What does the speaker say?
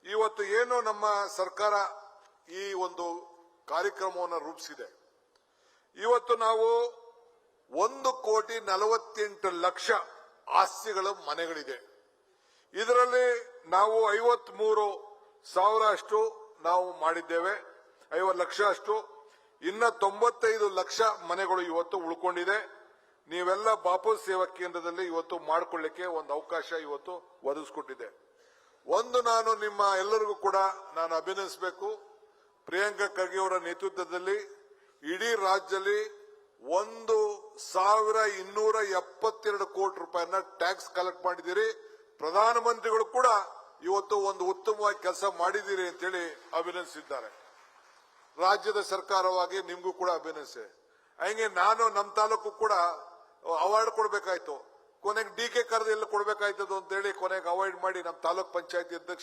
ಇವತ್ತು ಏನು ನಮ್ಮ ಸರ್ಕಾರ ಈ ಒಂದು ಕಾರ್ಯಕ್ರಮವನ್ನು ರೂಪಿಸಿದೆ, ಇವತ್ತು ನಾವು 1,48,00,000 ಆಸ್ತಿಗಳ ಮನೆಗಳಿದೆ. ಇದರಲ್ಲಿ ನಾವು 53,000 ಅಷ್ಟು ನಾವು ಮಾಡಿದ್ದೇವೆ, 50 ಲಕ್ಷ ಅಷ್ಟು. ಇನ್ನ 95 ಲಕ್ಷ ಮನೆಗಳು ಇವತ್ತು ಉಳ್ಕೊಂಡಿದೆ. ನೀವೆಲ್ಲ ಬಾಪು ಸೇವಾ ಕೇಂದ್ರದಲ್ಲಿ ಇವತ್ತು ಮಾಡಿಕೊಳ್ಳಿಕ್ಕೆ ಒಂದು ಅವಕಾಶ ಇವತ್ತು ಒದಗಿಸಿಕೊಟ್ಟಿದೆ. ನಾನು ನಿಮ್ಮ ಎಲ್ಲರಿಗೂ ಕೂಡ ನಾನು ಅಭಿನಂದಿಸಬೇಕು. ಪ್ರಿಯಾಂಕಾ ಖರ್ಗೆ ಅವರ ನೇತೃತ್ವದಲ್ಲಿ ಇಡೀ ರಾಜ್ಯದಲ್ಲಿ 1,272 ಕೋಟಿ ರೂಪಾಯಿನ ಟ್ಯಾಕ್ಸ್ ಕಲೆಕ್ಟ್ ಮಾಡಿದ್ದೀರಿ. ಪ್ರಧಾನಮಂತ್ರಿಗಳು ಕೂಡ ಇವತ್ತು ಒಂದು ಉತ್ತಮವಾಗಿ ಕೆಲಸ ಮಾಡಿದ್ದೀರಿ ಅಂತೇಳಿ ಅಭಿನಂದಿಸಿದ್ದಾರೆ. ರಾಜ್ಯದ ಸರ್ಕಾರವಾಗಿ ನಿಮಗೂ ಕೂಡ ಅಭಿನಂದಿಸಿ. ಹಂಗೆ ನಾನು ನಮ್ಮ ತಾಲೂಕು ಕೂಡ ಅವಾರ್ಡ್ ಕೊಡಬೇಕಾಯ್ತು, ಕೊನೆಗೆ ಡಿ ಕೆ ಕರೆದು ಎಲ್ಲ ಕೊಡಬೇಕಾಯ್ತದ ಅಂತೇಳಿ ಕೊನೆಗೆ ಅವಾಯ್ಡ್ ಮಾಡಿ ನಮ್ಮ ತಾಲೂಕ್ ಪಂಚಾಯತಿ ಅಧ್ಯಕ್ಷ